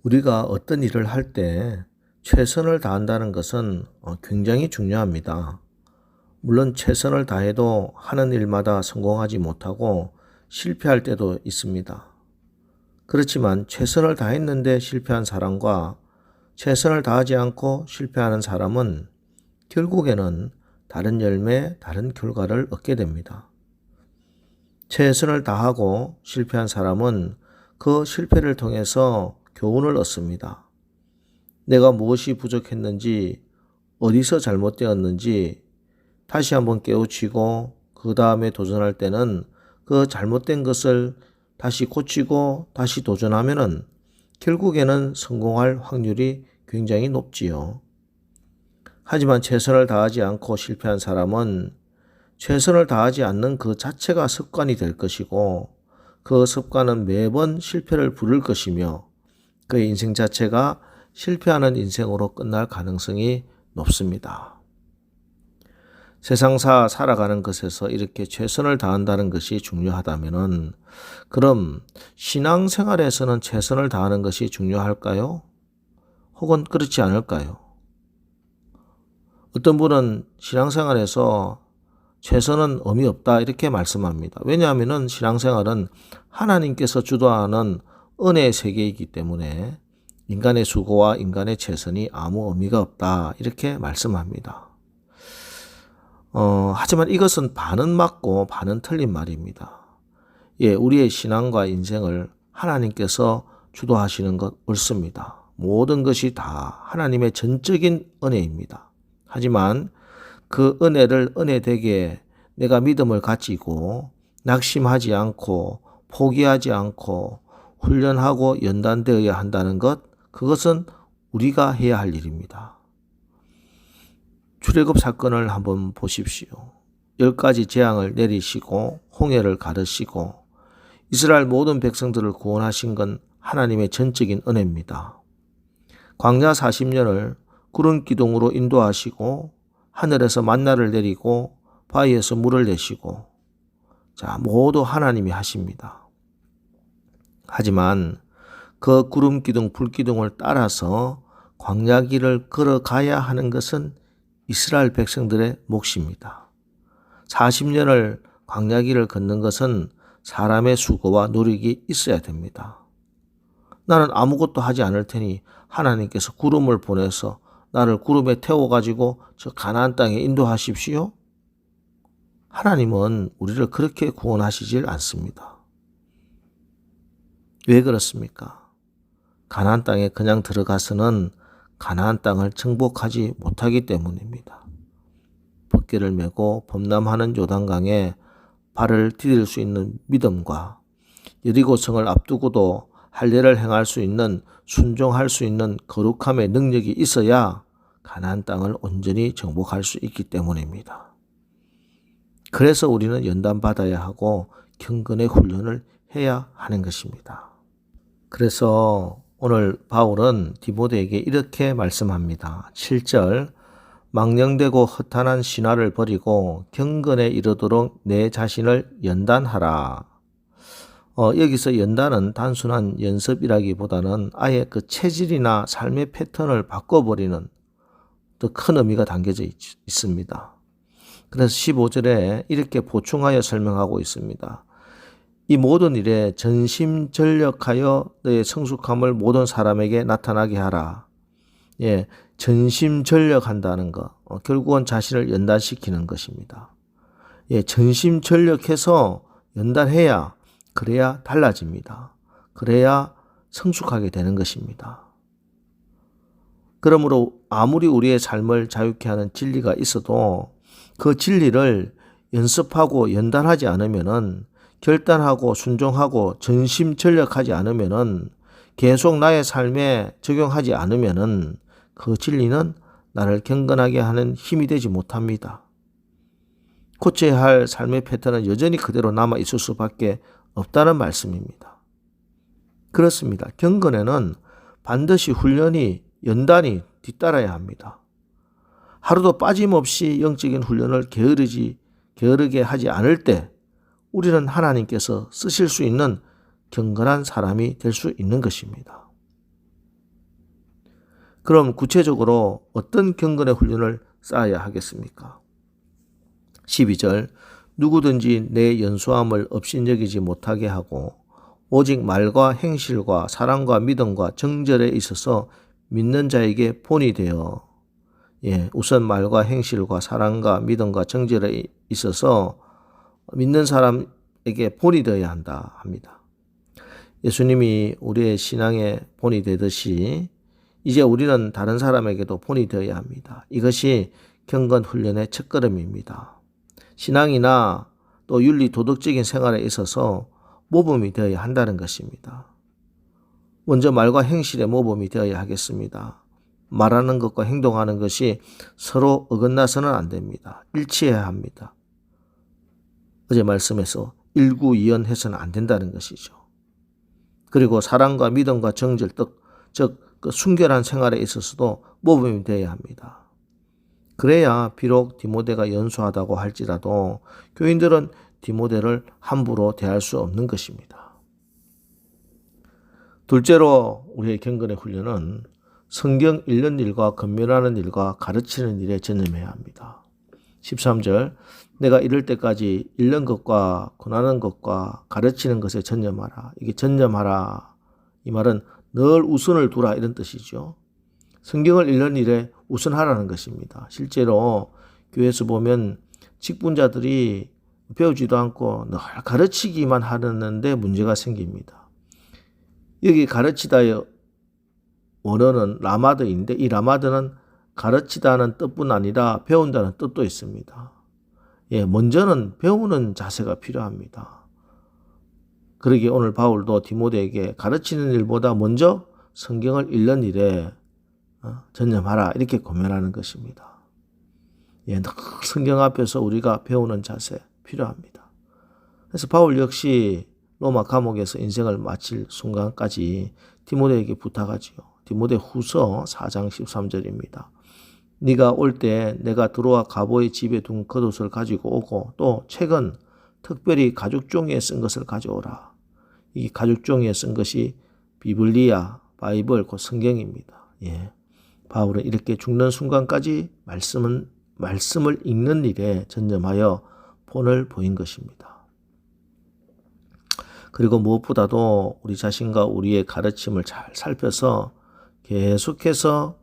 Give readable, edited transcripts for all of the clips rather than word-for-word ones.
우리가 어떤 일을 할 때 최선을 다한다는 것은 굉장히 중요합니다. 물론 최선을 다해도 하는 일마다 성공하지 못하고 실패할 때도 있습니다. 그렇지만 최선을 다했는데 실패한 사람과 최선을 다하지 않고 실패하는 사람은 결국에는 다른 열매, 다른 결과를 얻게 됩니다. 최선을 다하고 실패한 사람은 그 실패를 통해서 교훈을 얻습니다. 내가 무엇이 부족했는지, 어디서 잘못되었는지 다시 한번 깨우치고 그 다음에 도전할 때는 그 잘못된 것을 다시 고치고 다시 도전하면은 결국에는 성공할 확률이 굉장히 높지요. 하지만 최선을 다하지 않고 실패한 사람은 최선을 다하지 않는 그 자체가 습관이 될 것이고 그 습관은 매번 실패를 부를 것이며 그의 인생 자체가 실패하는 인생으로 끝날 가능성이 높습니다. 세상사 살아가는 것에서 이렇게 최선을 다한다는 것이 중요하다면 그럼 신앙생활에서는 최선을 다하는 것이 중요할까요? 혹은 그렇지 않을까요? 어떤 분은 신앙생활에서 최선은 의미 없다 이렇게 말씀합니다. 왜냐하면 신앙생활은 하나님께서 주도하는 은혜의 세계이기 때문에 인간의 수고와 인간의 최선이 아무 의미가 없다 이렇게 말씀합니다. 하지만 이것은 반은 맞고 반은 틀린 말입니다. 우리의 신앙과 인생을 하나님께서 주도하시는 것 옳습니다. 모든 것이 다 하나님의 전적인 은혜입니다. 하지만 그 은혜를 은혜되게 내가 믿음을 가지고 낙심하지 않고 포기하지 않고 훈련하고 연단되어야 한다는 것, 그것은 우리가 해야 할 일입니다. 출애굽 사건을 한번 보십시오. 10가지 재앙을 내리시고 홍해를 가르시고 이스라엘 모든 백성들을 구원하신 건 하나님의 전적인 은혜입니다. 광야 40년을 구름 기둥으로 인도하시고 하늘에서 만나를 내리고 바위에서 물을 내시고 모두 하나님이 하십니다. 하지만 그 구름 기둥, 불 기둥을 따라서 광야길을 걸어가야 하는 것은 이스라엘 백성들의 몫입니다. 40년을 광야길을 걷는 것은 사람의 수고와 노력이 있어야 됩니다. 나는 아무것도 하지 않을 테니 하나님께서 구름을 보내서 나를 구름에 태워가지고 저 가나안 땅에 인도하십시오. 하나님은 우리를 그렇게 구원하시질 않습니다. 왜 그렇습니까? 가나안 땅에 그냥 들어가서는 가나안 땅을 정복하지 못하기 때문입니다. 벗개를 메고 범람하는 요단강에 발을 디딜 수 있는 믿음과 여리고성을 앞두고도 할례를 행할 수 있는 순종할 수 있는 거룩함의 능력이 있어야 가나안 땅을 온전히 정복할 수 있기 때문입니다. 그래서 우리는 연단받아야 하고 경건의 훈련을 해야 하는 것입니다. 그래서 오늘 바울은 디모데에게 이렇게 말씀합니다. 7절 망령되고 허탄한 신화를 버리고 경건에 이르도록 내 자신을 연단하라. 여기서 연단은 단순한 연습이라기보다는 아예 그 체질이나 삶의 패턴을 바꿔버리는 더 큰 의미가 담겨져 있습니다. 그래서 15절에 이렇게 보충하여 설명하고 있습니다. 이 모든 일에 전심전력하여 너의 성숙함을 모든 사람에게 나타나게 하라. 전심전력한다는 것, 결국은 자신을 연단시키는 것입니다. 전심전력해서 연단해야 그래야 달라집니다. 그래야 성숙하게 되는 것입니다. 그러므로 아무리 우리의 삶을 자유케 하는 진리가 있어도 그 진리를 연습하고 연단하지 않으면은 결단하고 순종하고 전심전력하지 않으면은 계속 나의 삶에 적용하지 않으면은 그 진리는 나를 경건하게 하는 힘이 되지 못합니다. 고쳐야 할 삶의 패턴은 여전히 그대로 남아 있을 수밖에 없다는 말씀입니다. 그렇습니다. 경건에는 반드시 훈련이 연단이 뒤따라야 합니다. 하루도 빠짐없이 영적인 훈련을 게으르게 하지 않을 때 우리는 하나님께서 쓰실 수 있는 경건한 사람이 될 수 있는 것입니다. 그럼 구체적으로 어떤 경건의 훈련을 쌓아야 하겠습니까? 12절 누구든지 내 연소함을 업신여기지 못하게 하고 오직 말과 행실과 사랑과 믿음과 정절에 있어서 믿는 자에게 본이 되어 우선 말과 행실과 사랑과 믿음과 정절에 있어서 믿는 사람에게 본이 되어야 한다 합니다. 예수님이 우리의 신앙의 본이 되듯이 이제 우리는 다른 사람에게도 본이 되어야 합니다. 이것이 경건 훈련의 첫걸음입니다. 신앙이나 또 윤리 도덕적인 생활에 있어서 모범이 되어야 한다는 것입니다. 먼저 말과 행실의 모범이 되어야 하겠습니다. 말하는 것과 행동하는 것이 서로 어긋나서는 안 됩니다. 일치해야 합니다. 어제 말씀에서 일구이연해서는 안 된다는 것이죠. 그리고 사랑과 믿음과 정절, 즉 그 순결한 생활에 있어서도 모범이 되어야 합니다. 그래야 비록 디모데가 연소하다고 할지라도 교인들은 디모데를 함부로 대할 수 없는 것입니다. 둘째로 우리의 경건의 훈련은 성경 읽는 일과 권면하는 일과 가르치는 일에 전념해야 합니다. 13절 내가 이럴 때까지 읽는 것과 권하는 것과 가르치는 것에 전념하라. 이게 전념하라. 이 말은 늘 우선을 두라 이런 뜻이죠. 성경을 읽는 일에 우선하라는 것입니다. 실제로 교회에서 보면 직분자들이 배우지도 않고 늘 가르치기만 하는데 문제가 생깁니다. 여기 가르치다의 원어는 라마드인데 이 라마드는 가르치다는 뜻뿐 아니라 배운다는 뜻도 있습니다. 먼저는 배우는 자세가 필요합니다. 그러기에 오늘 바울도 디모데에게 가르치는 일보다 먼저 성경을 읽는 일에 전념하라 이렇게 권면하는 것입니다. 늘 성경 앞에서 우리가 배우는 자세 필요합니다. 그래서 바울 역시 로마 감옥에서 인생을 마칠 순간까지 디모데에게 부탁하지요. 디모데 후서 4장 13절입니다. 네가 올 때 내가 들어와 가보의 집에 둔 겉옷을 가지고 오고 또 책은 특별히 가죽종이에 쓴 것을 가져오라. 이 가죽종이에 쓴 것이 비블리아, 바이블, 곧 성경입니다. 바울은 이렇게 죽는 순간까지 말씀을 읽는 일에 전념하여 본을 보인 것입니다. 그리고 무엇보다도 우리 자신과 우리의 가르침을 잘 살펴서 계속해서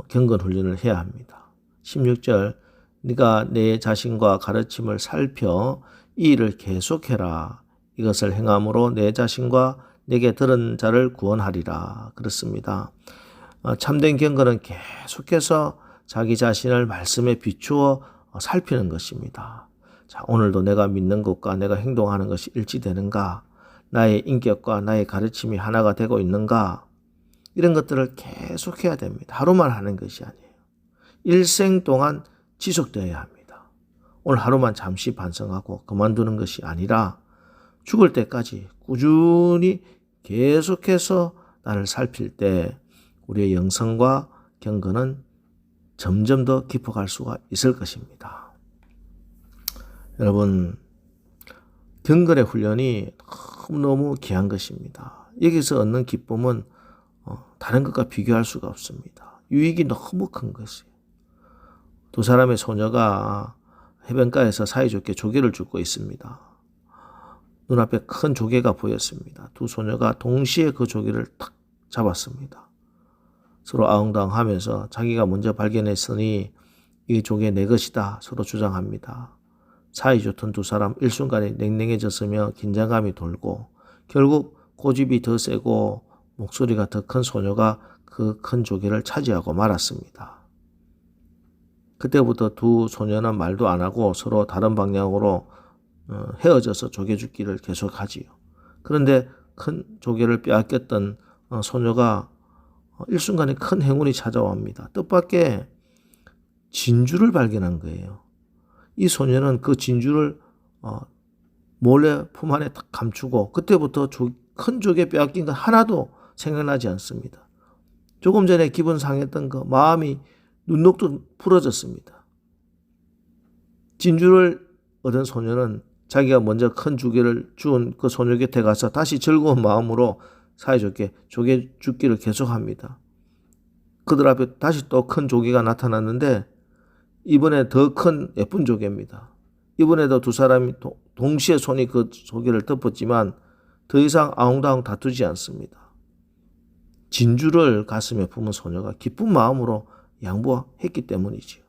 경건 훈련을 해야 합니다. 16절 네가 내 자신과 가르침을 살펴 이 일을 계속해라. 이것을 행함으로 내 자신과 내게 들은 자를 구원하리라. 그렇습니다. 참된 경건은 계속해서 자기 자신을 말씀에 비추어 살피는 것입니다. 자, 오늘도 내가 믿는 것과 내가 행동하는 것이 일치되는가? 나의 인격과 나의 가르침이 하나가 되고 있는가? 이런 것들을 계속해야 됩니다. 하루만 하는 것이 아니에요. 일생 동안 지속되어야 합니다. 오늘 하루만 잠시 반성하고 그만두는 것이 아니라 죽을 때까지 꾸준히 계속해서 나를 살필 때 우리의 영성과 경건은 점점 더 깊어갈 수가 있을 것입니다. 여러분, 경건의 훈련이 너무 귀한 것입니다. 여기서 얻는 기쁨은 다른 것과 비교할 수가 없습니다. 유익이 너무 큰 것이에요. 두 사람의 소녀가 해변가에서 사이좋게 조개를 줍고 있습니다. 눈앞에 큰 조개가 보였습니다. 두 소녀가 동시에 그 조개를 탁 잡았습니다. 서로 아웅다웅하면서 자기가 먼저 발견했으니 이 조개 내 것이다 서로 주장합니다. 사이좋던 두 사람 일순간에 냉랭해졌으며 긴장감이 돌고 결국 고집이 더 세고 목소리가 더 큰 소녀가 그 큰 조개를 차지하고 말았습니다. 그때부터 두 소녀는 말도 안 하고 서로 다른 방향으로 헤어져서 조개 줍기를 계속하지요. 그런데 큰 조개를 빼앗겼던 소녀가 일순간에 큰 행운이 찾아옵니다. 뜻밖의 진주를 발견한 거예요. 이 소녀는 그 진주를 몰래 품 안에 딱 감추고 그때부터 큰 조개 빼앗긴 거 하나도 생각나지 않습니다. 조금 전에 기분 상했던 그 마음이 눈녹듯 풀어졌습니다. 진주를 얻은 소녀는 자기가 먼저 큰 조개를 주운 그 소녀 곁에 가서 다시 즐거운 마음으로 사이좋게 조개 줍기를 계속합니다. 그들 앞에 다시 또 큰 조개가 나타났는데 이번에 더 큰 예쁜 조개입니다. 이번에도 두 사람이 동시에 손이 그 조개를 덮었지만 더 이상 아웅다웅 다투지 않습니다. 진주를 가슴에 품은 소녀가 기쁜 마음으로 양보했기 때문이지요.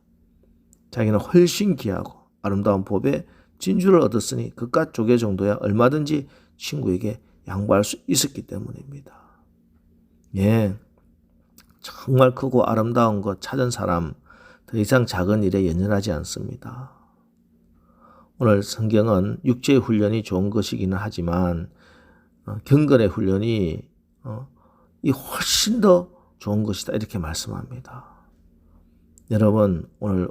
자기는 훨씬 귀하고 아름다운 법에 진주를 얻었으니 그깟 조개 정도야 얼마든지 친구에게 양보할 수 있었기 때문입니다. 예, 정말 크고 아름다운 것 찾은 사람 더 이상 작은 일에 연연하지 않습니다. 오늘 성경은 육체의 훈련이 좋은 것이기는 하지만 경건의 훈련이 이 훨씬 더 좋은 것이다 이렇게 말씀합니다. 여러분 오늘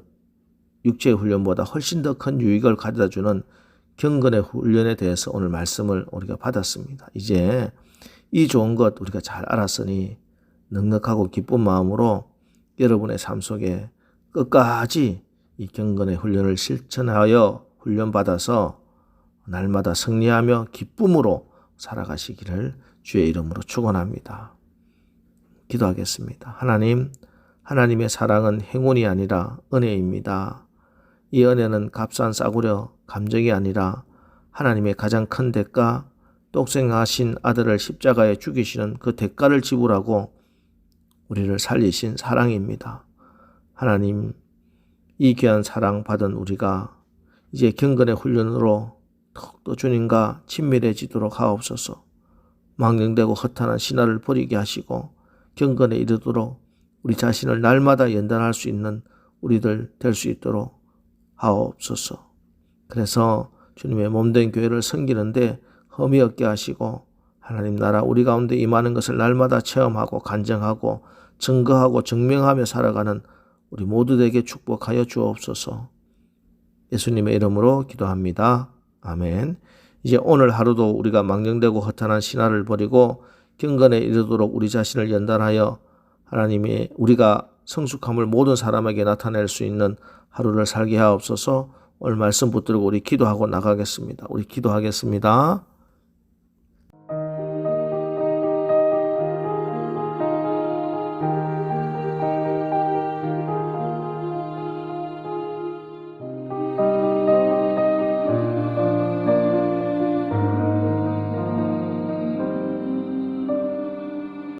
육체의 훈련보다 훨씬 더 큰 유익을 가져다주는 경건의 훈련에 대해서 오늘 말씀을 우리가 받았습니다. 이제 이 좋은 것 우리가 잘 알았으니 넉넉하고 기쁜 마음으로 여러분의 삶 속에 끝까지 이 경건의 훈련을 실천하여 훈련받아서 날마다 승리하며 기쁨으로 살아가시기를 주의 이름으로 축원합니다. 기도하겠습니다. 하나님, 하나님의 사랑은 행운이 아니라 은혜입니다. 이 은혜는 값싼 싸구려 감정이 아니라 하나님의 가장 큰 대가, 독생하신 아들을 십자가에 죽이시는 그 대가를 지불하고 우리를 살리신 사랑입니다. 하나님, 이 귀한 사랑 받은 우리가 이제 경건의 훈련으로 더욱더 주님과 친밀해지도록 하옵소서. 망령되고 허탄한 신화를 버리게 하시고 경건에 이르도록 우리 자신을 날마다 연단할 수 있는 우리들 될 수 있도록 하옵소서. 그래서 주님의 몸된 교회를 섬기는데 흠이 없게 하시고 하나님 나라 우리 가운데 임하는 것을 날마다 체험하고 간증하고 증거하고 증명하며 살아가는 우리 모두에게 축복하여 주옵소서. 예수님의 이름으로 기도합니다. 아멘. 이제 오늘 하루도 우리가 망령되고 허탄한 신화를 버리고 경건에 이르도록 우리 자신을 연단하여 하나님이 우리가 성숙함을 모든 사람에게 나타낼 수 있는 하루를 살게 하옵소서. 오늘 말씀 붙들고 우리 기도하고 나가겠습니다. 우리 기도하겠습니다.